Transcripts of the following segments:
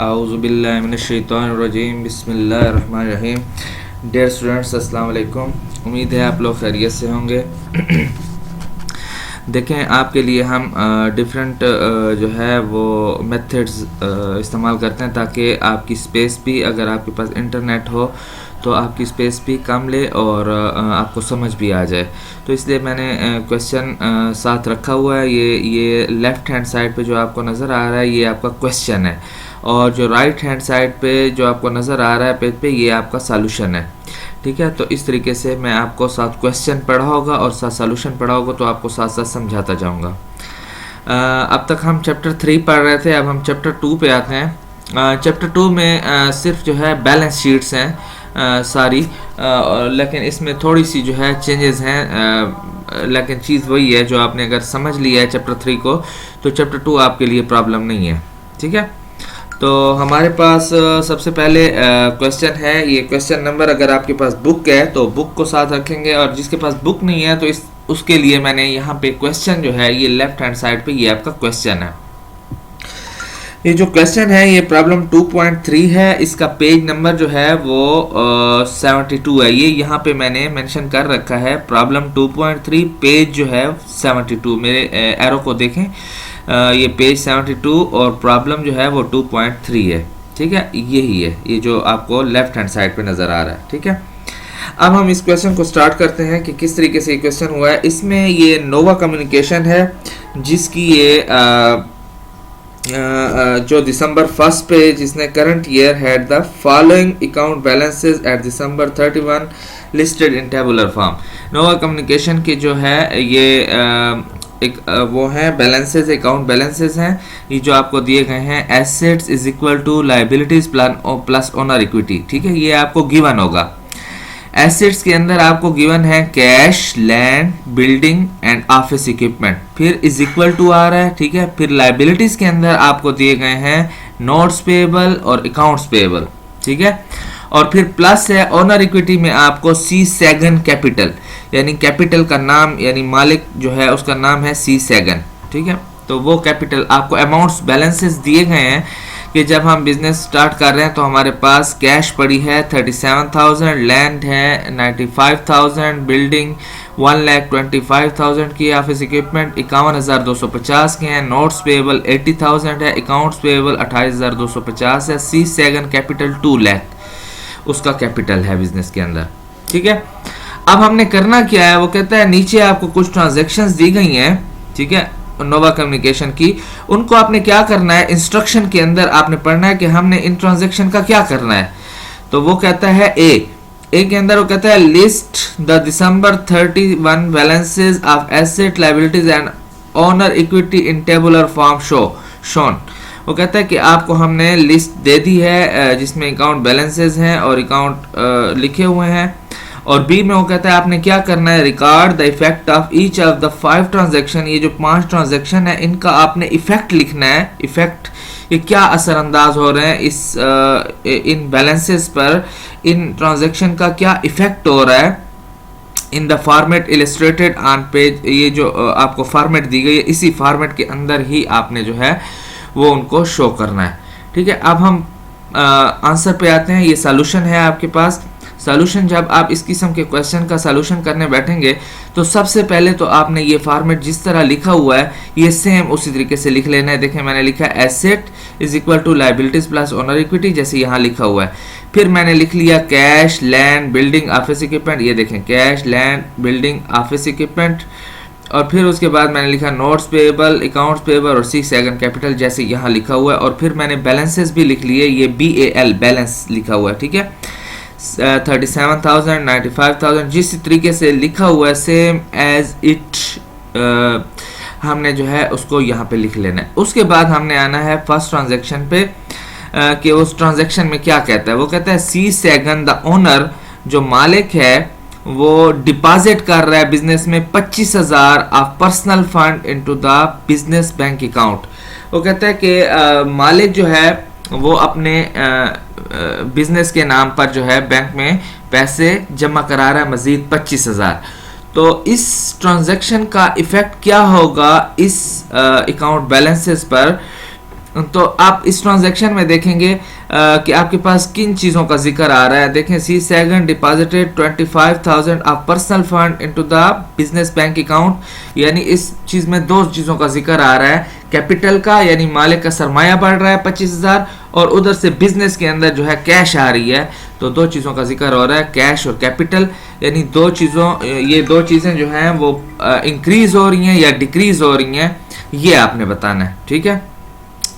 आऊज़ुबिल्लाहि मिनश्शैतानिर्रजीम बिस्मिल्लाहिर्रहमानिर्रहीम। Dear students, अस्सलाम वालेकुम। उम्मीद है आप लोग खैरियत से होंगे। देखें, आपके लिए हम डिफरेंट जो है वो मेथड्स इस्तेमाल करते हैं ताकि आपकी स्पेस भी, अगर आपके पास इंटरनेट हो तो आपकी स्पेस भी कम ले और आपको समझ भी आ जाए। तो इसलिए मैंने क्वेश्चन साथ रखा हुआ है। ये लेफ़्ट हैंड साइड पे जो आपको नज़र आ रहा है ये आपका क्वेश्चन है, और जो राइट हैंड साइड पे जो आपको नज़र आ रहा है पेज पे ये आपका सॉल्यूशन है। ठीक है, तो इस तरीके से मैं आपको साथ क्वेश्चन पढ़ा होगा और साथ सॉल्यूशन पढ़ा होगा, तो आपको साथ साथ समझाता जाऊंगा। अब तक हम चैप्टर 3 पढ़ रहे थे, अब हम चैप्टर 2 पे आते हैं। चैप्टर 2 में सिर्फ जो है बैलेंस शीट्स हैं सारी, लेकिन इसमें थोड़ी सी जो है चेंजेस हैं, लेकिन चीज़ वही है। जो आपने अगर समझ लिया है चैप्टर 3 को, तो चैप्टर 2 आपके लिए प्रॉब्लम नहीं है। ठीक है, तो हमारे पास सबसे पहले क्वेश्चन है। ये क्वेश्चन नंबर, अगर आपके पास बुक है तो बुक को साथ रखेंगे, और जिसके पास बुक नहीं है तो उसके लिए मैंने यहाँ पे क्वेश्चन जो है ये लेफ्ट हैंड साइड पे ये आपका क्वेश्चन है। ये जो क्वेश्चन है ये प्रॉब्लम 2.3 है। इसका पेज नंबर जो है वो 72 है। ये यहाँ पे मैंने मेंशन कर रखा है प्रॉब्लम 2.3, पेज जो है 72। मेरे एरो को देखें, ये पेज 72 और प्रॉब्लम जो है वो 2.3 है। ठीक है, यही है ये जो आपको लेफ्ट हैंड साइड पे नज़र आ रहा है। ठीक है, अब हम इस क्वेश्चन को स्टार्ट करते हैं कि किस तरीके से ये क्वेश्चन हुआ है। इसमें ये नोवा कम्युनिकेशन है, जिसकी ये जो दिसंबर 1 पे, जिसने current year had the following account balances at December 31 listed in tabular form. Nova communication के जो है ये एक वो है बैलेंसेस, अकाउंट बैलेंसेस हैं। ये जो आपको दिए गए हैं, assets is equal to liabilities plus owner equity. ठीक है, ये आपको गिवन होगा। एसेट्स के अंदर आपको गिवन है cash, land, building and office equipment, फिर इज इक्वल टू आ रहा है। ठीक है, फिर लायबिलिटीज के अंदर आपको दिए गए हैं नोट्स पेएबल और अकाउंट्स पेएबल। ठीक है, और फिर प्लस है ओनर इक्विटी में आपको सी सैगन कैपिटल, यानी कैपिटल का नाम, यानी मालिक जो है उसका नाम है सी सैगन। ठीक है, तो वो कैपिटल आपको अमाउंट्स बैलेंसेस दिए गए हैं कि जब हम बिजनेस स्टार्ट कर रहे हैं तो हमारे पास कैश पड़ी है 37,000, लैंड है 95,000, बिल्डिंग 1,25,000 की, ऑफिस इक्विपमेंट 51,250 के हैं, नोट्स पेएबल 80,000 है, अकाउंट्स पेएबल 28,250 है, सी सैगन कैपिटल 2 लाख उसका कैपिटल है बिजनेस के अंदर। ठीक है, अब हमने करना क्या है, वो कहता है नीचे आपको कुछ ट्रांजैक्शंस दी गई हैं। ठीक है, नोवा कम्युनिकेशन की, उनको आपने क्या करना है, इंस्ट्रक्शन के अंदर आपने पढ़ना है कि हमने इन ट्रांजैक्शन का क्या करना है। तो वो कहता है ए के अंदर वो कहता है list the December 31 balances of asset, liabilities and owner equity in tabular form shown. वो कहता है कि आपको हमने लिस्ट दे दी है जिसमें अकाउंट बैलेंसेस हैं और अकाउंट लिखे हुए हैं। और बी में वो कहता है आपने क्या करना है, record the effect of each of the 5 transaction. ये जो 5 ट्रांजैक्शन है इनका आपने इफेक्ट लिखना है। इफेक्ट, ये क्या असरअंदाज हो रहे हैं इस इन बैलेंसेस पर, इन ट्रांजैक्शन का क्या इफेक्ट हो रहा है in the format illustrated on page. ये जो आपको फॉर्मेट दी गई है, इसी फॉर्मेट के अंदर ही आपने जो है वो उनको शो करना है। ठीक है, अब हम आंसर पे आते हैं। ये सॉल्यूशन है आपके पास। सॉल्यूशन, जब आप इस किस्म के क्वेश्चन का सॉल्यूशन करने बैठेंगे तो सबसे पहले तो आपने ये फॉर्मेट जिस तरह लिखा हुआ है ये सेम उसी तरीके से लिख लेना है। देखें, मैंने लिखा है asset is equal to liabilities plus owner equity, जैसे यहाँ लिखा हुआ है। फिर मैंने लिख लिया cash, land, building, office equipment. ये देखें, cash, land, building, office equipment. और फिर उसके बाद मैंने लिखा नोट्स पेएबल, अकाउंट्स पेएबल और सी सैगन कैपिटल, जैसे यहाँ लिखा हुआ है। और फिर मैंने बैलेंसेस भी लिख लिए, ये BAL बैलेंस लिखा हुआ है। ठीक है, 37,000, 95,000, जिस तरीके से लिखा हुआ है सेम एज इट हमने जो है उसको यहाँ पे लिख लेना है। उसके बाद हमने आना है फर्स्ट ट्रांजैक्शन पे कि उस ट्रांजैक्शन में क्या कहता है। वो कहता है सी सैगन द ओनर, जो मालिक है वो डिपॉजिट कर रहा है बिजनेस में 25,000 of personal fund into the business bank account. वो कहता है कि मालिक जो है वो अपने बिजनेस के नाम पर जो है बैंक में पैसे जमा करा रहा है मजीद 25,000। तो इस ट्रांजैक्शन का इफेक्ट क्या होगा इस अकाउंट बैलेंसेस पर, तो आप इस ट्रांजैक्शन में देखेंगे कि आपके पास किन चीज़ों का जिक्र आ रहा है। देखें, C Sagan deposited 25,000 of personal fund into the business bank account, यानी इस चीज़ में दो चीज़ों का जिक्र आ रहा है, कैपिटल का यानी मालिक का सरमाया बढ़ रहा है 25,000, और उधर से बिजनेस के अंदर जो है कैश आ रही है। तो दो चीज़ों का जिक्र हो रहा है, कैश और कैपिटल, यानी दो चीज़ों, ये दो चीज़ें जो हैं वो इंक्रीज हो रही हैं या डिक्रीज हो रही हैं, ये आपने बताना है। ठीक है,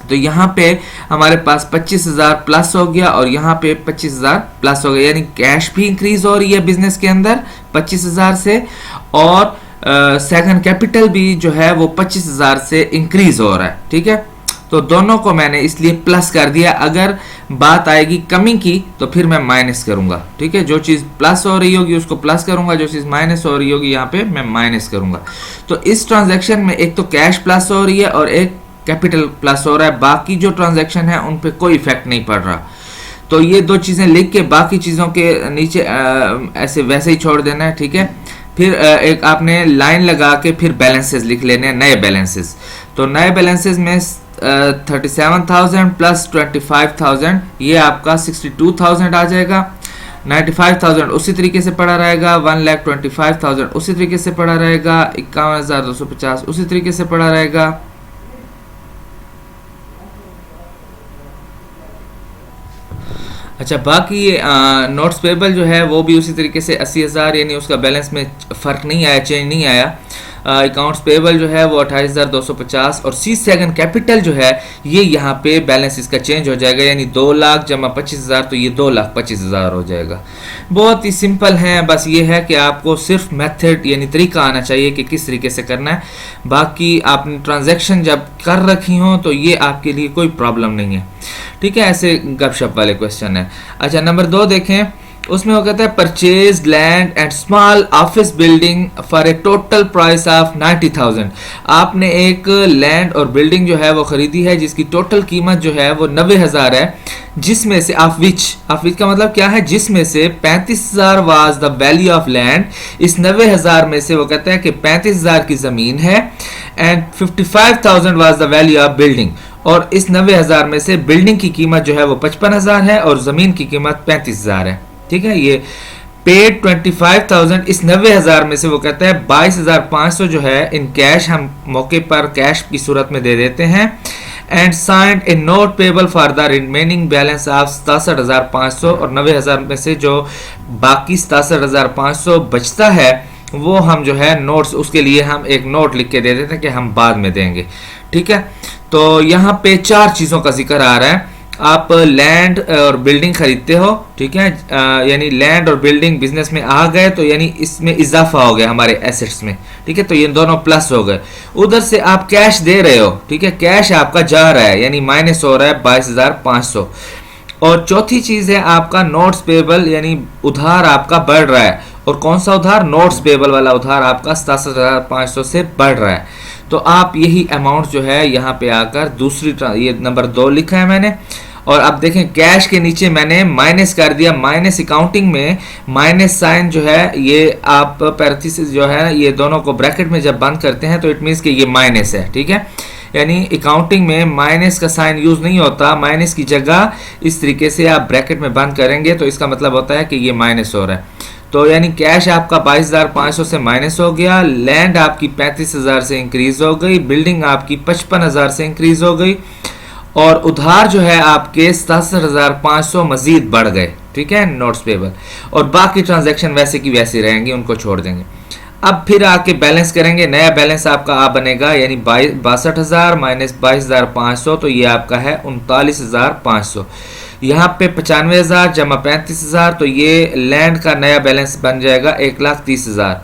तो यहाँ पे हमारे पास 25,000 प्लस हो गया और यहाँ पे 25,000 प्लस हो गया, यानी कैश भी इंक्रीज हो रही है बिजनेस के अंदर 25,000 से, और सेकंड कैपिटल भी जो है वो 25,000 से इंक्रीज हो रहा है। ठीक है, तो दोनों को मैंने इसलिए प्लस कर दिया। अगर बात आएगी कमी की तो फिर मैं माइनस करूंगा। ठीक है, जो चीज़ प्लस हो रही होगी उसको प्लस करूंगा, जो चीज़ माइनस हो रही होगी यहाँ पे मैं माइनस करूंगा। तो इस ट्रांजैक्शन में एक तो कैश प्लस हो रही है और एक कैपिटल प्लस हो रहा है, बाकी जो ट्रांजैक्शन है उन पे कोई इफेक्ट नहीं पड़ रहा। तो ये दो चीज़ें लिख के बाकी चीज़ों के नीचे ऐसे वैसे ही छोड़ देना है। ठीक है, फिर एक आपने लाइन लगा के फिर बैलेंसेस लिख लेने हैं, नए बैलेंसेस। तो नए बैलेंसेस में 37,000 प्लस 25,000, ये आपका 62,000 आ जाएगा। 95,000 उसी तरीके से पड़ा रहेगा, 1,25,000 उसी तरीके से पड़ा रहेगा, 51,250 उसी तरीके से पड़ा रहेगा। अच्छा, बाकी ये नोट्स पेबल जो है वो भी उसी तरीके से 80,000, यानी उसका बैलेंस में फ़र्क नहीं आया, चेंज नहीं आया। अकाउंट्स पेबल जो है वो 28,250, और सी सेकंड कैपिटल जो है ये यहाँ पे बैलेंस इसका चेंज हो जाएगा, यानी 2 लाख जमा 25,000, तो ये 2,25,000 हो जाएगा। बहुत ही सिंपल है, बस ये है कि आपको सिर्फ मेथड यानी तरीका आना चाहिए कि किस तरीके से करना है। बाकी आपने ट्रांजैक्शन जब कर रखी हो तो ये आपके लिए कोई प्रॉब्लम नहीं है। ठीक है, ऐसे गपशप वाले क्वेश्चन है। अच्छा, नंबर 2 देखें, उसमें वो कहता है purchase land and small office building for a total price of 90,000। आपने एक लैंड और बिल्डिंग जो है वो खरीदी है जिसकी टोटल कीमत जो है वो 90,000 है, जिसमें से ऑफ विच का मतलब क्या है, जिसमें से 35,000 was the value of land. इस 90,000 में से वो कहता है कि 35,000 की ज़मीन है, and 55,000 was the value of building, और इस 90,000 में से बिल्डिंग की कीमत जो है वो 55,000 है और ज़मीन की कीमत 35,000 है। ठीक है, ये पेड 25,000, इस 90,000 में से वो कहता है 22,500 जो है इन कैश हम मौके पर कैश की सूरत में दे देते हैं, and signed A note payable for the remaining balance of 67,500, और 90,000 में से जो बाकी 67,500 बचता है वो हम जो है नोट्स, उसके लिए हम एक नोट लिख के दे देते हैं कि हम बाद में देंगे। ठीक है, तो यहाँ पे 4 चीज़ों का जिक्र आ रहा है। आप लैंड और बिल्डिंग खरीदते हो, ठीक है, यानी लैंड और बिल्डिंग बिजनेस में आ गए तो यानी इसमें इजाफा हो गया हमारे एसेट्स में। ठीक है, तो ये दोनों प्लस हो गए। उधर से आप कैश दे रहे हो, ठीक है, कैश आपका जा रहा है यानी माइनस हो रहा है 22,500। और चौथी चीज़ है आपका नोट्स पेबल, यानी उधार आपका बढ़ रहा है। और कौन सा उधार? नोट्स पेबल वाला उधार आपका 67,500 से बढ़ रहा है। तो आप यही अमाउंट जो है यहाँ पे आकर दूसरी, ये नंबर 2 लिखा है मैंने, और अब देखें कैश के नीचे मैंने माइनस कर दिया। माइनस अकाउंटिंग में माइनस साइन जो है ये आप पैरेंथेसिस जो है ये दोनों को ब्रैकेट में जब बंद करते हैं तो इट मीन्स कि ये माइनस है। ठीक है, यानी अकाउंटिंग में माइनस का साइन यूज नहीं होता, माइनस की जगह इस तरीके से आप ब्रैकेट में बंद करेंगे तो इसका मतलब होता है कि ये माइनस हो रहा है। तो यानी कैश आपका 22,500 से माइनस हो गया, लैंड आपकी 35,000 से इंक्रीज हो गई, बिल्डिंग आपकी 55,000 से इंक्रीज हो गई, और उधार जो है आपके 67,500 मजीद बढ़ गए। ठीक है, नोट्स पेबल, और बाकी ट्रांजैक्शन वैसे की वैसे रहेंगे, उनको छोड़ देंगे। अब फिर आके बैलेंस करेंगे, नया बैलेंस आपका आ बनेगा, यानी 62,000 माइनस 22,500, तो ये आपका है 39,500। यहाँ पे 95,000 जमा 35,000, तो ये लैंड का नया बैलेंस बन जाएगा 1,30,000।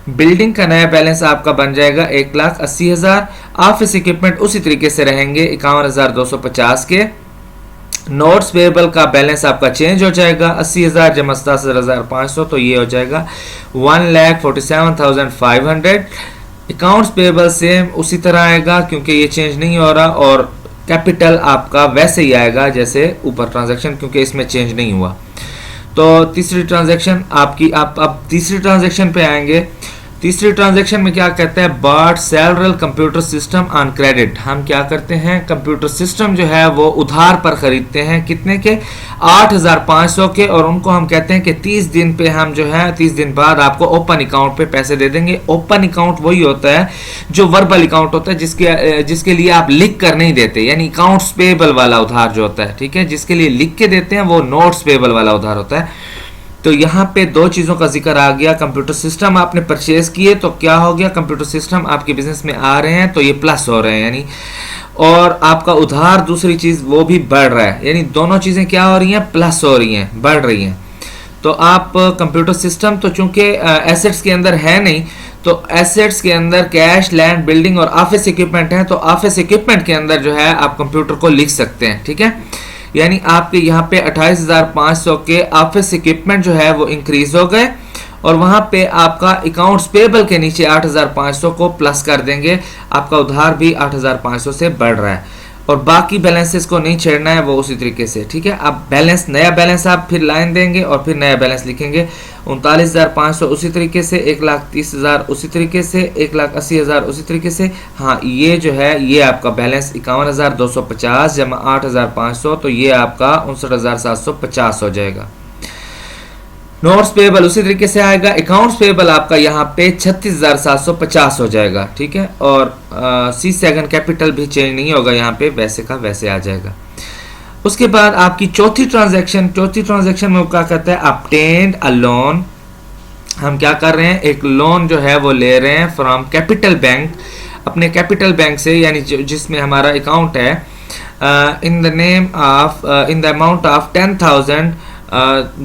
बिल्डिंग का नया बैलेंस आपका बन जाएगा 1,80,000। ऑफिस इक्विपमेंट उसी तरीके से रहेंगे 51,250 के। नोट्स पेबल का बैलेंस आपका चेंज हो जाएगा, 80,000 जमा 67,500, तो ये हो जाएगा 1,47,500। अकाउंट्स पेबल सेम उसी तरह आएगा क्योंकि ये चेंज नहीं हो रहा, और कैपिटल आपका वैसे ही आएगा जैसे ऊपर ट्रांजैक्शन, क्योंकि इसमें चेंज नहीं हुआ। तो तीसरी ट्रांजैक्शन आपकी, आप अब तीसरी ट्रांजैक्शन पे आएंगे तीसरी ट्रांजैक्शन में क्या कहते हैं, bought several computer system on credit. हम क्या करते हैं, कंप्यूटर सिस्टम जो है वो उधार पर खरीदते हैं, कितने के, 8,500 के, और उनको हम कहते हैं कि 30 दिन पे हम जो है 30 दिन बाद आपको ओपन अकाउंट पे पैसे दे देंगे। ओपन अकाउंट वही होता है जो वर्बल अकाउंट होता है, जिसके लिए आप लिख कर नहीं देते, यानी अकाउंट्स पेबल वाला उधार जो होता है, ठीक है, जिसके लिए लिख के देते हैं वो नोट्स पेबल वाला उधार होता है। तो यहाँ पे दो चीज़ों का जिक्र आ गया, कंप्यूटर सिस्टम आपने परचेज किए तो क्या हो गया, कंप्यूटर सिस्टम आपके बिजनेस में आ रहे हैं तो ये प्लस हो रहे हैं यानी, और आपका उधार दूसरी चीज़ वो भी बढ़ रहा है, यानी दोनों चीज़ें क्या हो रही हैं, प्लस हो रही हैं, बढ़ रही हैं। तो आप कंप्यूटर सिस्टम तो चूंकि एसेट्स के अंदर है नहीं, तो एसेट्स के अंदर कैश, लैंड, बिल्डिंग और ऑफिस इक्विपमेंट है, तो ऑफिस इक्विपमेंट के अंदर जो है आप कंप्यूटर को लिख सकते हैं, ठीक है। यानी आपके यहाँ पे 28,500 के ऑफिस इक्विपमेंट जो है वो इंक्रीज हो गए, और वहां पे आपका अकाउंट्स पेबल के नीचे 8,500 को प्लस कर देंगे, आपका उधार भी 8,500 से बढ़ रहा है, और बाकी बैलेंसेस को नहीं छेड़ना है वो उसी तरीके से, ठीक है। अब बैलेंस, नया बैलेंस आप फिर लाइन देंगे और फिर नया बैलेंस लिखेंगे, 39,500 उसी तरीके से, 1,30,000 उसी तरीके से, 1,80,000 उसी तरीके से। हाँ, ये जो है ये आपका बैलेंस 51,250 जमा 8,500, तो ये आपका 59,750 हो जाएगा। नोट्स पेबल उसी तरीके से आएगा, अकाउंट्स पेबल आपका यहाँ पे 36,750 हो जाएगा, ठीक है। और सी सेकंड कैपिटल भी चेंज नहीं होगा, यहाँ पे वैसे का वैसे आ जाएगा। उसके बाद आपकी चौथी ट्रांजैक्शन में क्या कहता है, obtained a लोन। हम क्या कर रहे हैं, एक लोन जो है वो ले रहे हैं फ्रॉम कैपिटल बैंक, अपने कैपिटल बैंक से, यानी जिसमें हमारा अकाउंट है, इन द अमाउंट ऑफ 10,000,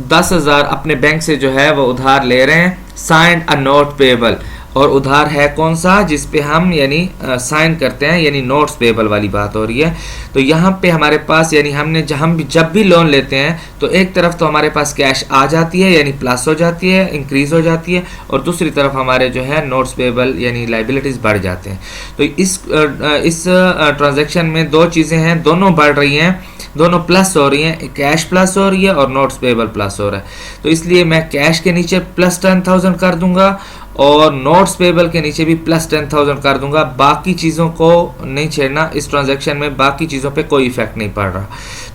10,000 अपने बैंक से जो है वो उधार ले रहे हैं। साइंड अ नोट पेबल, और उधार है कौन सा, जिस पे हम यानी साइन करते हैं, यानी नोट्स पेबल वाली बात हो रही है। तो यहाँ पे हमारे पास यानी हम जब भी लोन लेते हैं तो एक तरफ तो हमारे पास कैश आ जाती है, यानी प्लस हो जाती है, इंक्रीज हो जाती है, और दूसरी तरफ हमारे जो है नोट्स पेबल यानी लाइबिलिटीज बढ़ जाते हैं। तो इस ट्रांजेक्शन में दो चीज़ें हैं, दोनों बढ़ रही हैं, दोनों प्लस हो रही हैं, कैश प्लस हो रही है और नोट्स पेबल प्लस हो रहा है। तो इसलिए मैं कैश के नीचे प्लस 10,000 कर दूंगा और नोट्स पेबल के नीचे भी प्लस 10,000 कर दूंगा। बाकी चीज़ों को नहीं छेड़ना, इस ट्रांजैक्शन में बाकी चीज़ों पे कोई इफेक्ट नहीं पड़ रहा,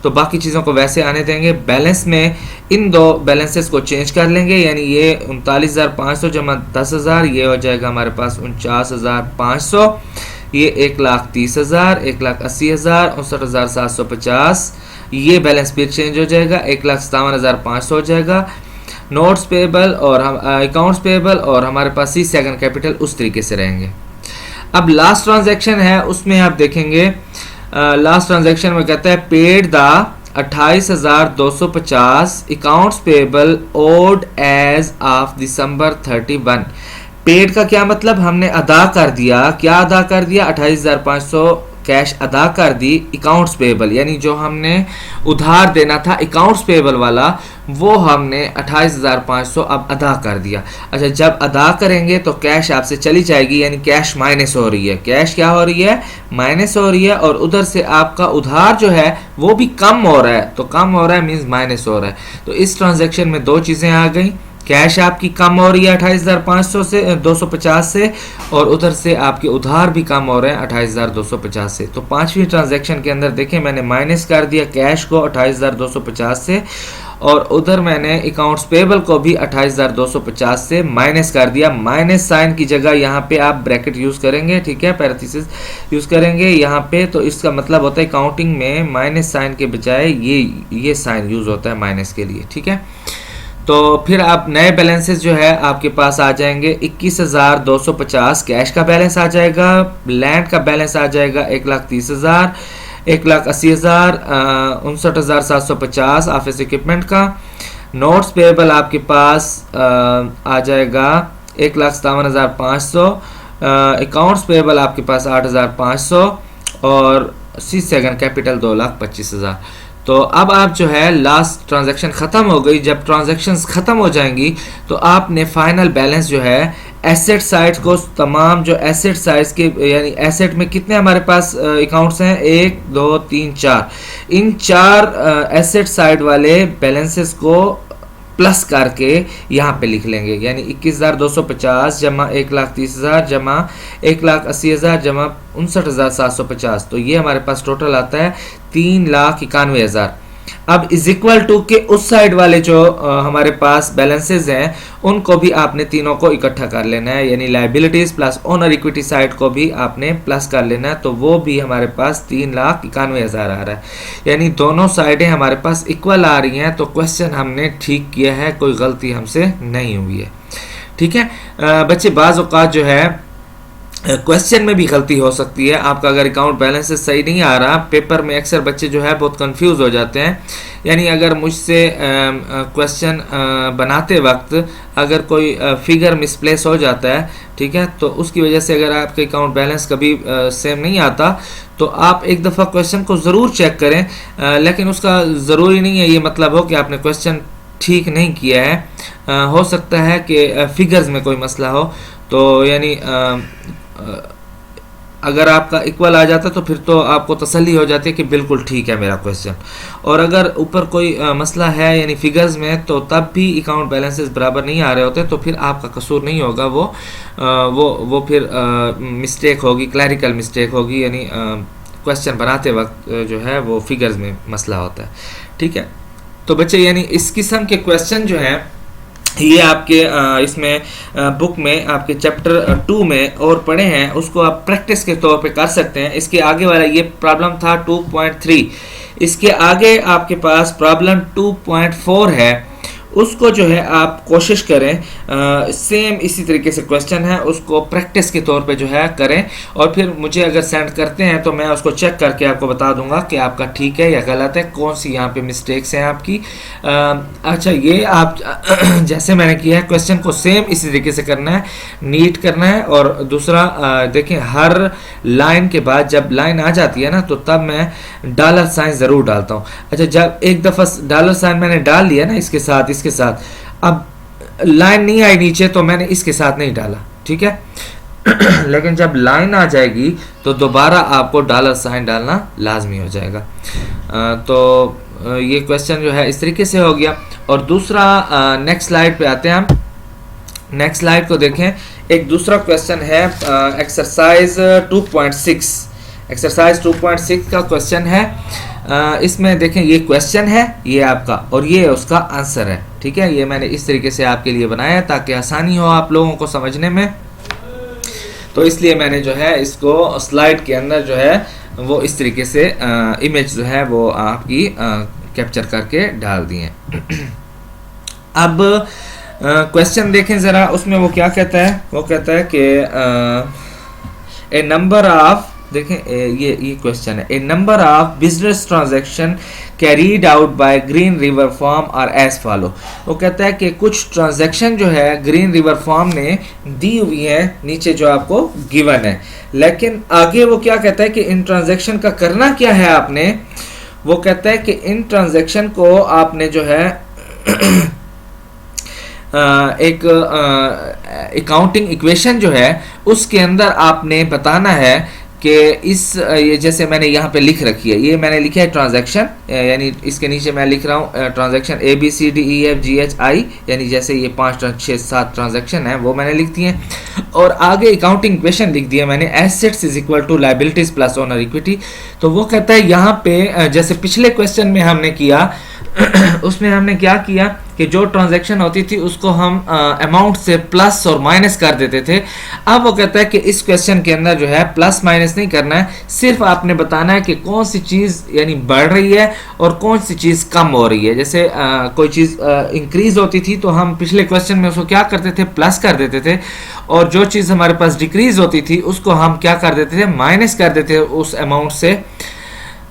तो बाकी चीज़ों को वैसे आने देंगे। बैलेंस में इन दो बैलेंसेस को चेंज कर लेंगे, यानी ये 39,500 जमा 10,000, ये हो जाएगा हमारे पास 49,500, ये 1,30,000, 1,80,000, 59,750, ये बैलेंस फिर चेंज हो जाएगा, 1,57,500 हो जाएगा। नोट्स पेबल और हम अकाउंट्स पेबल और हमारे पास सी सेकंड कैपिटल उस तरीके से रहेंगे। अब लास्ट ट्रांजैक्शन है, उसमें आप देखेंगे लास्ट ट्रांजैक्शन में कहता है paid the 28,250 accounts payable owed as of December 31। Paid का क्या मतलब, हमने अदा कर दिया, क्या अदा कर दिया, 28,500 कैश अदा कर दी। अकाउंट्स पेबल यानी जो हमने उधार देना था अकाउंट्स पेबल वाला, वो हमने 28,500 अब अदा कर दिया। अच्छा, जब अदा करेंगे तो कैश आपसे चली जाएगी, यानी कैश माइनस हो रही है, कैश क्या हो रही है, माइनस हो रही है, और उधर से आपका उधार जो है वो भी कम हो रहा है, तो कम हो रहा है मीन्स माइनस हो रहा है। तो इस ट्रांजैक्शन में दो चीज़ें आ गई, कैश आपकी कम हो रही है 28,500 से 250 से, और उधर से आपके उधार भी कम हो रहे हैं 28,250 से। तो पांचवी ट्रांजैक्शन के अंदर देखें, मैंने माइनस कर दिया कैश को 28,250 से, और उधर मैंने अकाउंट्स पेबल को भी 28,250 से माइनस कर दिया। माइनस साइन की जगह यहाँ पे आप ब्रैकेट यूज़ करेंगे, ठीक है, पैरेंथेसिस यूज़ करेंगे यहाँ पे। तो इसका मतलब होता है काउंटिंग में माइनस साइन के बजाय ये साइन यूज़ होता है माइनस के लिए, ठीक है। तो फिर आप नए बैलेंसेस जो है आपके पास आ जाएंगे, 21,250 कैश का बैलेंस आ जाएगा, लैंड का बैलेंस आ जाएगा 1,30,000, 1,80,000, 59,750 ऑफिस इक्विपमेंट का। नोट्स पेबल आपके पास आ जाएगा 1,57,500, अकाउंट्स पेबल आपके पास 8,500, और सी सेकंड कैपिटल 2,25,000। तो अब आप जो है लास्ट ट्रांजैक्शन ख़त्म हो गई, जब ट्रांजैक्शंस ख़त्म हो जाएंगी तो आपने फाइनल बैलेंस जो है एसेट साइड को, तमाम जो एसेट साइज के यानी एसेट में कितने हमारे पास अकाउंट्स हैं, 1 2 3 4, इन 4 एसेट साइड वाले बैलेंसेस को प्लस करके यहाँ पे लिख लेंगे, यानी 21,250 जमा 1,30,000 जमा 1,80,000 जमा 59,750, तो ये हमारे पास टोटल आता है 3,91,000। अब इज इक्वल टू के उस साइड वाले जो हमारे पास बैलेंसेस हैं उनको भी आपने तीनों को इकट्ठा कर लेना है, यानी liabilities plus owner equity side को भी आपने प्लस कर लेना है, तो वो भी हमारे पास 3,91,000 आ रहा है, यानी दोनों साइडें हमारे पास इक्वल आ रही हैं। तो क्वेश्चन हमने ठीक किया है, कोई गलती हमसे नहीं हुई है। ठीक है बच्चे, बाज़ औक़ात जो है क्वेश्चन में भी गलती हो सकती है। आपका अगर अकाउंट बैलेंस सही नहीं आ रहा, पेपर में अक्सर बच्चे जो है बहुत कंफ्यूज हो जाते हैं, यानी अगर मुझसे क्वेश्चन बनाते वक्त अगर कोई फिगर मिसप्लेस हो जाता है, ठीक है, तो उसकी वजह से अगर आपके अकाउंट बैलेंस कभी सेम नहीं आता तो आप एक दफ़ा क्वेश्चन को ज़रूर चेक करें, लेकिन उसका ज़रूरी नहीं है ये मतलब हो कि आपने क्वेश्चन ठीक नहीं किया है। हो सकता है कि फिगर्स में कोई मसला हो, तो यानी अगर आपका इक्वल आ जाता तो फिर तो आपको तसल्ली हो जाती है कि बिल्कुल ठीक है मेरा क्वेश्चन, और अगर ऊपर कोई मसला है यानी फिगर्स में, तो तब भी अकाउंट बैलेंसेस बराबर नहीं आ रहे होते, तो फिर आपका कसूर नहीं होगा, वो फिर मिस्टेक होगी, क्लैरिकल मिस्टेक होगी, यानी क्वेश्चन बनाते वक्त जो है वो फिगर्स में मसला होता है। ठीक है, तो बच्चे यानी इस किस्म के क्वेश्चन जो हैं ये आपके इसमें बुक में आपके चैप्टर 2 में और पढ़े हैं, उसको आप प्रैक्टिस के तौर पे कर सकते हैं। इसके आगे वाला ये प्रॉब्लम था 2.3, इसके आगे आपके पास प्रॉब्लम 2.4 है, उसको जो है आप कोशिश करें सेम इसी तरीके से क्वेश्चन है, उसको प्रैक्टिस के तौर पे जो है करें, और फिर मुझे अगर सेंड करते हैं तो मैं उसको चेक करके आपको बता दूंगा कि आपका ठीक है या गलत है, कौन सी यहाँ पे मिस्टेक्स हैं आपकी। अच्छा, ये आप जैसे मैंने किया है क्वेश्चन को सेम इसी तरीके से करना है, नीट करना है। और दूसरा देखें, हर लाइन के बाद जब लाइन आ जाती है ना, तो तब मैं डॉलर साइन ज़रूर डालता हूँ। अच्छा, जब एक दफ़ा डॉलर साइन मैंने डाल लिया ना इसके साथ, अब लाइन नहीं आई नीचे तो मैंने इसके साथ नहीं डाला, ठीक है लेकिन जब लाइन आ जाएगी तो दोबारा आपको डॉलर साइन डालना लाजमी हो जाएगा। तो ये क्वेश्चन जो है इस तरीके से हो गया। और दूसरा नेक्स्ट स्लाइड पे आते हैं हम। नेक्स्ट स्लाइड को देखें, एक दूसरा क्वेश्चन है एक्सरसाइज 2.6। एक्सरसाइज 2.6 का क्वेश्चन है। इसमें देखें, ये क्वेश्चन है, ये आपका, और ये उसका आंसर है। ठीक है, ये मैंने इस तरीके से आपके लिए बनाया है ताकि आसानी हो आप लोगों को समझने में, तो इसलिए मैंने जो है इसको स्लाइड के अंदर जो है वो इस तरीके से इमेज जो है वो आपकी कैप्चर करके डाल दी है। अब क्वेश्चन देखें ज़रा, उसमें वो क्या कहता है, वो कहता है कि ए नंबर ऑफ, देखें ये क्वेश्चन है, a number of business transaction carried out by Green River form और एज फॉलो। वो कहता है कि कुछ ट्रांजैक्शन जो है ग्रीन रिवर फॉर्म ने दी हुई है, नीचे जो आपको गिवन है, लेकिन आगे वो क्या कहता है कि इन ट्रांजैक्शन का करना क्या है आपने। वो कहता है कि इन ट्रांजैक्शन को आपने जो है एक अकाउंटिंग इक्वेशन जो है उसके अंदर आपने बताना है कि इस ये जैसे मैंने यहाँ पे लिख रखी है, ये मैंने लिखा है ट्रांजैक्शन, यानी इसके नीचे मैं लिख रहा हूँ ट्रांजैक्शन ABCDEFGHI, यानी जैसे ये 5 6 7 ट्रांजैक्शन है वो मैंने लिख दी है। और आगे अकाउंटिंग इक्वेशन लिख दिया मैंने, assets is equal to liabilities plus owner equity. तो वो कहता है यहाँ पे जैसे पिछले क्वेश्चन में हमने किया उसमें हमने क्या किया कि जो ट्रांजैक्शन होती थी उसको हम अमाउंट से प्लस और माइनस कर देते थे। अब वो कहता है कि इस क्वेश्चन के अंदर जो है प्लस माइनस नहीं करना है, सिर्फ आपने बताना है कि कौन सी चीज़ यानी बढ़ रही है और कौन सी चीज़ कम हो रही है। जैसे कोई चीज़ इंक्रीज होती थी तो हम पिछले क्वेश्चन में उसको क्या करते थे, प्लस कर देते थे, और जो चीज़ हमारे पास डिक्रीज होती थी उसको हम क्या कर देते थे, माइनस कर देते थे उस अमाउंट से।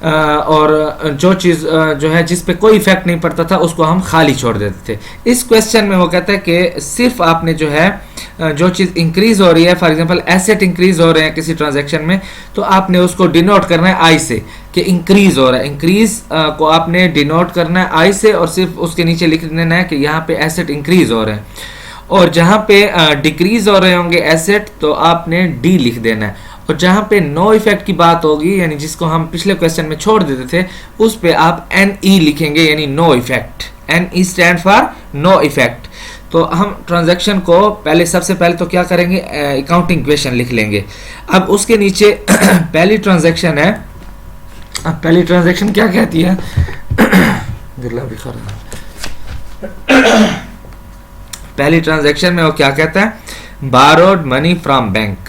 और जो चीज़ जो है जिस पे कोई इफेक्ट नहीं पड़ता था उसको हम खाली छोड़ देते थे। इस क्वेश्चन में वो कहता है कि सिर्फ आपने जो है जो चीज़ इंक्रीज हो रही है, फॉर एग्जांपल एसेट इंक्रीज हो रहे हैं किसी ट्रांजैक्शन में, तो आपने उसको डिनोट करना है आई से कि इंक्रीज हो रहा है। इंक्रीज को आपने डिनोट करना है आई से और सिर्फ उसके नीचे लिख देना है कि यहाँ पे एसेट इंक्रीज हो रहे हैं, और जहाँ पे डिक्रीज हो रहे होंगे एसेट तो आपने डी लिख देना है, और जहाँ पे नो इफेक्ट की बात होगी यानी जिसको हम पिछले क्वेश्चन में छोड़ देते थे उस पे आप NE लिखेंगे यानी no effect. NE stand for no effect. तो हम ट्रांजैक्शन को सबसे पहले तो क्या करेंगे, अकाउंटिंग इक्वेशन लिख लेंगे। अब उसके नीचे पहली ट्रांजैक्शन है, अब पहली ट्रांजैक्शन क्या कहती है पहली ट्रांजैक्शन में वो क्या कहता है, बारोड मनी फ्रॉम बैंक।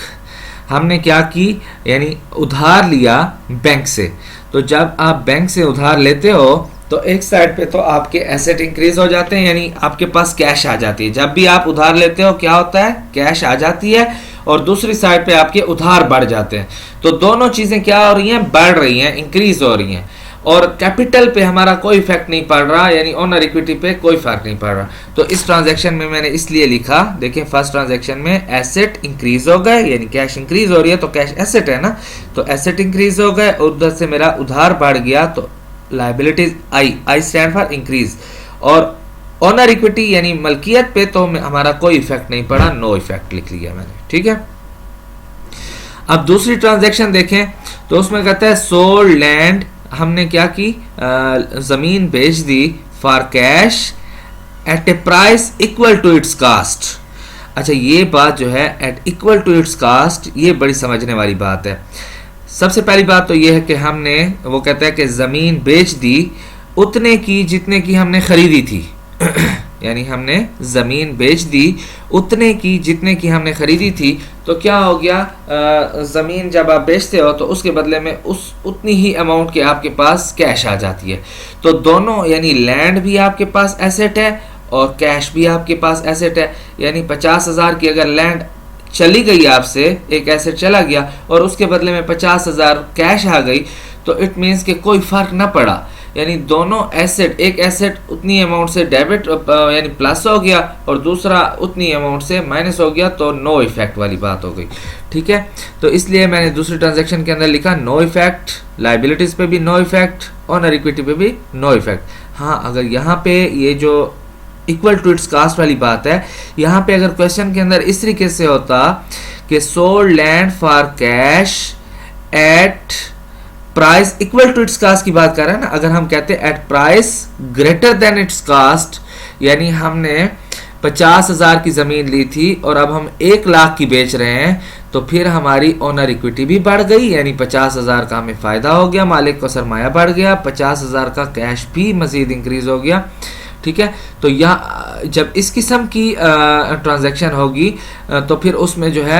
हमने क्या की, यानी उधार लिया बैंक से। तो जब आप बैंक से उधार लेते हो तो एक साइड पे तो आपके एसेट इंक्रीज हो जाते हैं, यानी आपके पास कैश आ जाती है। जब भी आप उधार लेते हो क्या होता है, कैश आ जाती है, और दूसरी साइड पे आपके उधार बढ़ जाते हैं। तो दोनों चीजें क्या हो रही हैं, बढ़ रही हैं, इंक्रीज हो रही हैं। और कैपिटल पे हमारा कोई इफेक्ट नहीं पड़ रहा, यानी ओनर इक्विटी पे कोई फर्क नहीं पड़ रहा। तो इस ट्रांजैक्शन में मैंने इसलिए लिखा, देखें फर्स्ट ट्रांजैक्शन में एसेट इंक्रीज हो गए, यानी कैश इंक्रीज हो रही है, तो कैश एसेट है ना, तो एसेट इंक्रीज हो गए, उधर से मेरा उधार बढ़ गया, तो liabilities I stand for increase. और ओनर इक्विटी यानी मलकियत पे तो हमारा कोई इफेक्ट नहीं पड़ा, नो इफेक्ट लिख लिया मैंने, ठीक है। अब दूसरी ट्रांजैक्शन देखें तो उसमें कहता है सोल्ड लैंड, हमने क्या की, जमीन बेच दी for cash at a price equal to its cost. अच्छा, ये बात जो है at equal to its cost, ये बड़ी समझने वाली बात है। सबसे पहली बात तो ये है कि हमने, वो कहता है कि जमीन बेच दी उतने की जितने की हमने खरीदी थी यानी हमने जमीन बेच दी उतने की जितने की हमने खरीदी थी। तो क्या हो गया, जमीन जब आप बेचते हो तो उसके बदले में उतनी ही अमाउंट के आपके पास कैश आ जाती है। तो दोनों, यानी लैंड भी आपके पास एसेट है और कैश भी आपके पास एसेट है। यानी 50,000 की अगर लैंड चली गई आपसे, एक एसेट चला गया और उसके बदले में 50,000 कैश आ गई, तो इट मीन्स कि कोई फर्क ना पड़ा, यानी दोनों एसेट, एक एसेट उतनी अमाउंट से डेबिट यानी प्लस हो गया और दूसरा उतनी अमाउंट से माइनस हो गया, तो नो इफेक्ट वाली बात हो गई, ठीक है। तो इसलिए मैंने दूसरी ट्रांजैक्शन के अंदर लिखा नो इफेक्ट, लायबिलिटीज पे भी नो इफेक्ट, ओनर इक्विटी पे भी नो इफेक्ट। हाँ, अगर यहाँ पे ये जो इक्वल टू इट्स कास्ट वाली बात है, यहाँ पे अगर क्वेश्चन के अंदर इस तरीके से होता कि sold land for cash at price equal to its cost की बात कर रहे हैं ना, अगर हम कहते हैं at price greater than its cost, यानी हमने 50,000 की जमीन ली थी और अब हम 1 लाख की बेच रहे हैं, तो फिर हमारी ओनर इक्विटी भी बढ़ गई, यानी 50,000 का हमें फायदा हो गया, मालिक को सरमाया बढ़ गया, 50,000 का कैश भी मजीद इंक्रीज हो गया, ठीक है। तो यहाँ जब इस किस्म की ट्रांजैक्शन होगी तो फिर उसमें जो है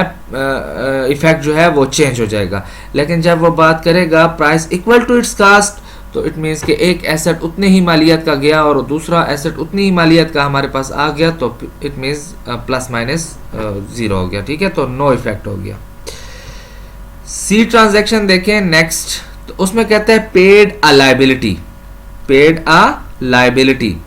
इफेक्ट जो है वो चेंज हो जाएगा। लेकिन जब वो बात करेगा price equal to its cost, तो इट मीन्स कि एक एसेट उतने ही मालियत का गया और दूसरा एसेट उतनी ही मालियत का हमारे पास आ गया, तो इट मीन्स प्लस माइनस 0 हो गया, ठीक है, तो नो इफेक्ट हो गया। सी ट्रांजैक्शन देखें नेक्स्ट, तो उसमें कहते हैं paid a liability, paid a liability,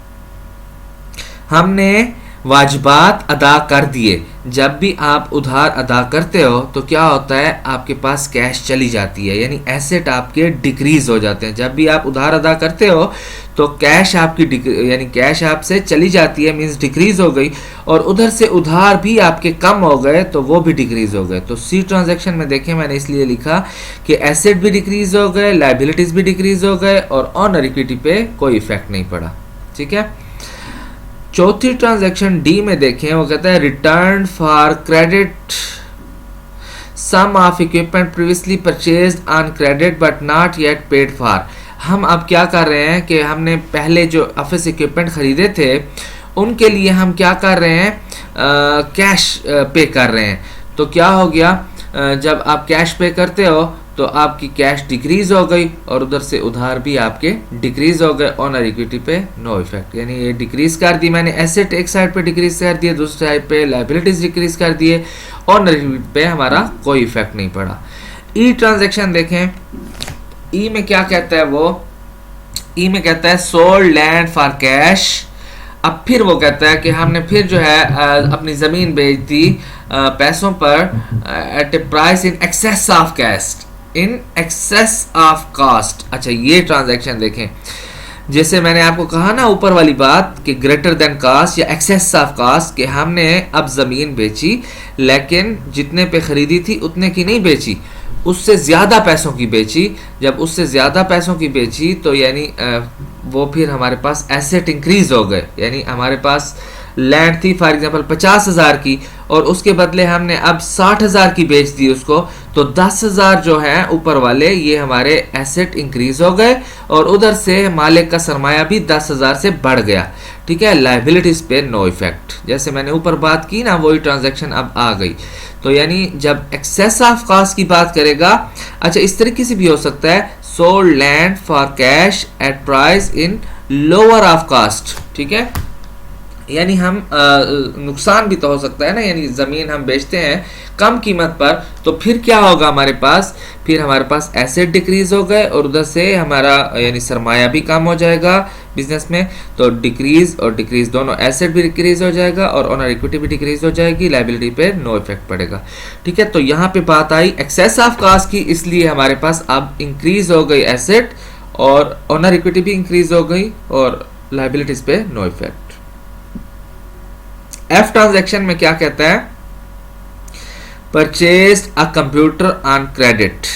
हमने वाजिबात अदा कर दिए। जब भी आप उधार अदा करते हो तो क्या होता है, आपके पास कैश चली जाती है, यानी एसेट आपके डिक्रीज हो जाते हैं। जब भी आप उधार अदा करते हो तो कैश आपकी यानी कैश आपसे चली जाती है, मींस डिक्रीज हो गई, और उधर से उधार भी आपके कम हो गए तो वो भी डिक्रीज हो गए। तो सी ट्रांजैक्शन में देखें मैंने इसलिए लिखा कि एसेट भी डिक्रीज हो गए, लायबिलिटीज भी डिक्रीज हो गए और ऑनर इक्विटी पे कोई इफेक्ट नहीं पड़ा, ठीक है। चौथी ट्रांजैक्शन डी में देखें, वो कहता है return for credit some of equipment previously purchased on credit but not yet paid for. हम अब क्या कर रहे हैं कि हमने पहले जो ऑफिस इक्विपमेंट खरीदे थे उनके लिए हम क्या कर रहे हैं, कैश पे कर रहे हैं। तो क्या हो गया, जब आप कैश पे करते हो तो आपकी कैश डिक्रीज हो गई और उधर से उधार भी आपके डिक्रीज हो गए, ऑनर इक्विटी पे नो इफेक्ट, यानी ये डिक्रीज कर दी मैंने, एसेट एक साइड पे डिक्रीज कर दिए, दूसरी साइड पे लायबिलिटीज डिक्रीज कर दिए, ऑनर इक्विटी पे हमारा कोई इफेक्ट नहीं पड़ा। ई ट्रांजैक्शन देखें, ई में क्या कहता है, वो ई में कहता है सोल्ड लैंड फॉर कैश। अब फिर वो कहता है कि हमने फिर जो है अपनी जमीन बेच दी पैसों पर at a price in excess of cost, in excess of cost. अच्छा, ये ट्रांजैक्शन देखें, जैसे मैंने आपको कहा ना ऊपर वाली बात कि ग्रेटर देन कास्ट या एक्सेस ऑफ कास्ट, कि हमने अब जमीन बेची लेकिन जितने पे खरीदी थी उतने की नहीं बेची, उससे ज़्यादा पैसों की बेची। जब उससे ज़्यादा पैसों की बेची तो यानी वो फिर हमारे पास एसेट इंक्रीज हो गए, यानी हमारे पास लैंड थी फॉर एग्जांपल 50,000 की और उसके बदले हमने अब 60,000 की बेच दी उसको, तो 10,000 जो है ऊपर वाले ये हमारे एसेट इंक्रीज हो गए और उधर से मालिक का सरमाया भी 10,000 से बढ़ गया। ठीक है, लाइबिलिटीज पे नो इफेक्ट। जैसे मैंने ऊपर बात की ना, वही ट्रांजैक्शन अब आ गई। तो यानी जब एक्सेस ऑफ कॉस्ट की बात करेगा, अच्छा इस तरीके से भी हो सकता है, sold land for cash at price in lower of cost. ठीक है, यानी हम नुकसान भी तो हो सकता है ना, यानी ज़मीन हम बेचते हैं कम कीमत पर, तो फिर क्या होगा हमारे पास, फिर हमारे पास एसेट डिक्रीज हो गए और उधर से हमारा यानी सरमाया भी कम हो जाएगा बिजनेस में। तो डिक्रीज और डिक्रीज दोनों, एसेट भी डिक्रीज हो जाएगा और ओनर इक्विटी भी डिक्रीज हो जाएगी, लाइबिलिटी पे नो इफेक्ट पड़ेगा। ठीक है, तो यहाँ पे बात आई एक्सेस ऑफ कास्ट की, इसलिए हमारे पास अब इंक्रीज हो गई एसेट और ओनर इक्विटी भी इंक्रीज हो गई और लाइबिलिटीज पे नो इफेक्ट। एफ ट्रांजैक्शन में क्या कहता है, purchase a computer on credit.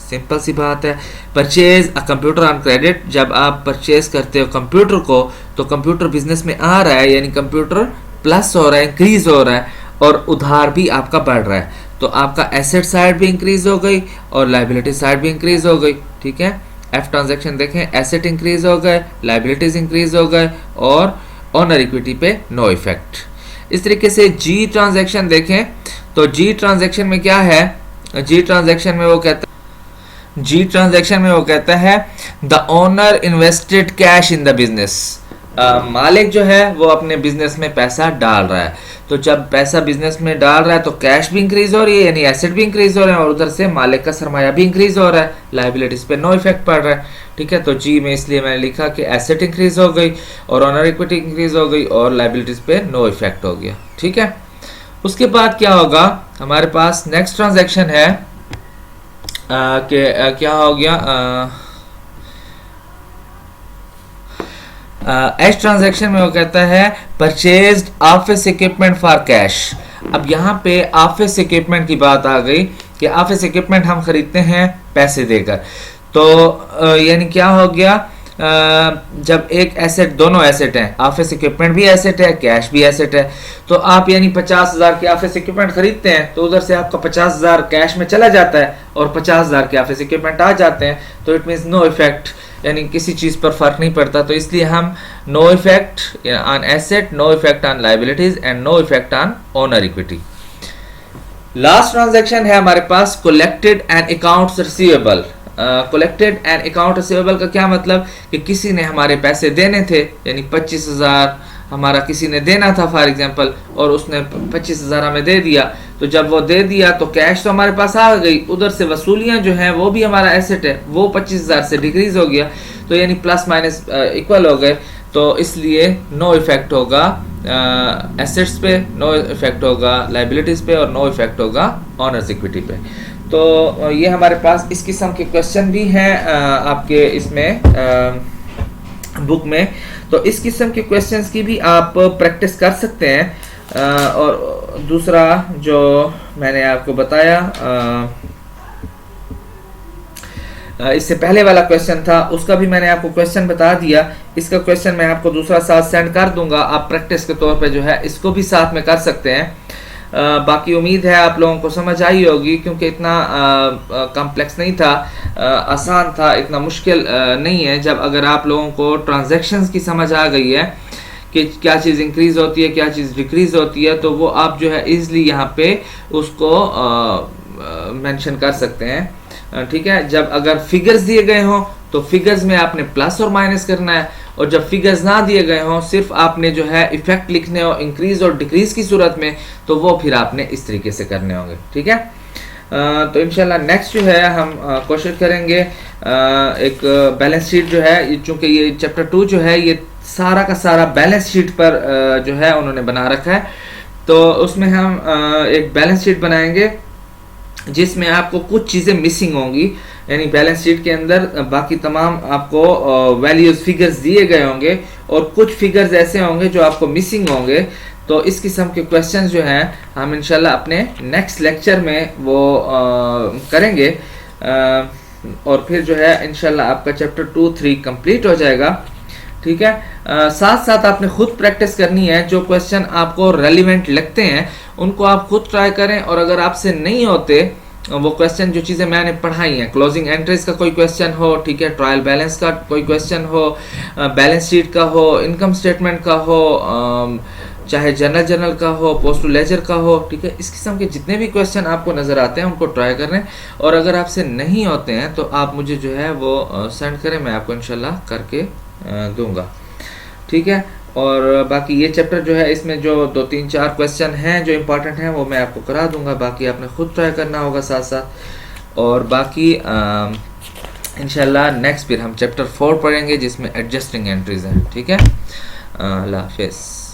Simple सी बात है, purchase a computer on credit. जब आप परचेज करते हो कंप्यूटर को, तो कंप्यूटर बिजनेस में आ रहा है, यानी कंप्यूटर प्लस हो रहा है, इंक्रीज हो रहा है और उधार भी आपका बढ़ रहा है, तो आपका एसेट साइड भी इंक्रीज हो गई और लाइबिलिटी साइड भी इंक्रीज हो गई। ठीक है, एफ ट्रांजैक्शन देखें, एसेट इंक्रीज हो गए, लाइबिलिटीज इंक्रीज हो गए और ऑनर इक्विटी पे नो इफेक्ट। इस तरीके से जी ट्रांजैक्शन देखें, तो जी ट्रांजैक्शन में क्या है, जी ट्रांजैक्शन में वो कहता है the owner invested cash in the business. मालिक जो है वो अपने बिजनेस में पैसा डाल रहा है, तो जब पैसा बिजनेस में डाल रहा है तो कैश भी इंक्रीज हो रही है, यानी एसेट भी इंक्रीज हो रहे हैं और उधर से मालिक का सरमाया भी इंक्रीज हो रहा है, लाइबिलिटीज पे नो इफेक्ट पड़ रहा है। ठीक है, तो जी में इसलिए मैंने लिखा कि एसेट इंक्रीज हो गई और ऑनर इक्विटी इंक्रीज हो गई और लाइबिलिटीज पे नो इफेक्ट हो गया। ठीक है, उसके बाद क्या होगा, हमारे पास नेक्स्ट ट्रांजैक्शन है कि क्या हो गया, एच ट्रांजैक्शन में वो कहता है purchased office equipment for cash. अब यहाँ पे ऑफिस इक्विपमेंट की बात आ गई कि ऑफिस इक्विपमेंट हम खरीदते हैं पैसे देकर, तो यानी क्या हो गया, जब एक एसेट, दोनों एसेट हैं, ऑफिस इक्विपमेंट भी एसेट है, कैश भी एसेट है, तो आप यानी 50,000 के ऑफिस इक्विपमेंट खरीदते हैं तो उधर से आपका 50,000 कैश में चला जाता है और 50,000 के ऑफिस इक्विपमेंट आ जाते हैं, तो इट मीन्स नो इफेक्ट, यानी किसी चीज़ पर फर्क नहीं पड़ता। तो इसलिए हम no effect on asset, no effect on liabilities and no effect on owner equity. Last transaction है हमारे पास collected and accounts receivable. Collected and account receivable का क्या मतलब कि किसी ने हमारे पैसे देने थे, यानी 25,000 हमारा किसी ने देना था फॉर एग्जांपल, और उसने 25,000 हमें दे दिया, तो जब वो दे दिया तो कैश तो हमारे पास आ गई, उधर से वसूलियां जो हैं वो भी हमारा एसेट है, वो 25,000 से डिक्रीज हो गया, तो यानी प्लस माइनस इक्वल हो गए, तो इसलिए नो इफेक्ट होगा एसेट्स पे, नो इफेक्ट होगा लाइबिलिटीज पे और नो इफेक्ट होगा ऑनर्स इक्विटी पे। तो ये हमारे पास इस किस्म के क्वेश्चन भी हैं आपके इसमें बुक में, तो इस किस्म के क्वेश्चंस की भी आप प्रैक्टिस कर सकते हैं। और दूसरा जो मैंने आपको बताया, इससे पहले वाला क्वेश्चन था उसका भी मैंने आपको क्वेश्चन बता दिया, इसका क्वेश्चन मैं आपको दूसरा साथ सेंड कर दूंगा, आप प्रैक्टिस के तौर पे जो है इसको भी साथ में कर सकते हैं। बाकी उम्मीद है आप लोगों को समझ आई होगी, क्योंकि इतना कॉम्प्लेक्स नहीं था, आसान था, इतना मुश्किल नहीं है। जब अगर आप लोगों को ट्रांजैक्शंस की समझ आ गई है कि क्या चीज़ इंक्रीज होती है, क्या चीज़ डिक्रीज होती है, तो वो आप जो है इजली यहाँ पे उसको मेंशन कर सकते हैं। ठीक है, जब अगर फिगर्स दिए गए हों तो फिगर्स में आपने प्लस और माइनस करना है, और जब फिगर्स ना दिए गए हों, सिर्फ आपने जो है इफेक्ट लिखने हो इंक्रीज और डिक्रीज की सूरत में, तो वो फिर आपने इस तरीके से करने होंगे। ठीक है, तो इंशाल्लाह नेक्स्ट जो है हम कोशिश करेंगे एक बैलेंस शीट जो है, चूंकि ये चैप्टर 2 जो है ये सारा का सारा बैलेंस शीट पर जो है उन्होंने बना रखा है, तो उसमें हम एक बैलेंस शीट बनाएंगे जिसमें आपको कुछ चीज़ें मिसिंग होंगी, यानी बैलेंस शीट के अंदर बाकी तमाम आपको वैल्यूज फिगर्स दिए गए होंगे और कुछ फिगर्स ऐसे होंगे जो आपको मिसिंग होंगे, तो इस किस्म के क्वेश्चन जो हैं हम इंशाल्लाह अपने नेक्स्ट लेक्चर में वो करेंगे, और फिर जो है इंशाल्लाह आपका चैप्टर 2-3 कंप्लीट हो जाएगा। ठीक है, साथ साथ आपने खुद प्रैक्टिस करनी है। जो क्वेश्चन आपको रेलिवेंट लगते हैं उनको आप खुद ट्राई करें, और अगर आपसे नहीं होते वो क्वेश्चन, जो चीज़ें मैंने पढ़ाई हैं, क्लोजिंग एंट्रीज का कोई क्वेश्चन हो, ठीक है, ट्रायल बैलेंस का कोई क्वेश्चन हो, बैलेंस शीट का हो, इनकम स्टेटमेंट का हो, चाहे जनरल का हो, पोस्ट टू लेजर का हो, ठीक है, इस किस्म के जितने भी क्वेश्चन आपको नज़र आते हैं उनको ट्राई करें। और अगर आपसे नहीं होते हैं तो आप मुझे जो है वो सेंड करें, मैं आपको इंशाल्लाह करके दूंगा। ठीक है, और बाकी ये चैप्टर जो है इसमें जो 2-3-4 क्वेश्चन हैं जो इम्पोर्टेंट हैं वो मैं आपको करा दूंगा, बाकी आपने खुद ट्राई करना होगा साथ साथ। और बाकी इंशाल्लाह नेक्स्ट फिर हम चैप्टर 4 पढ़ेंगे जिसमें एडजस्टिंग एंट्रीज हैं। ठीक है, अल्लाह हाफिज़।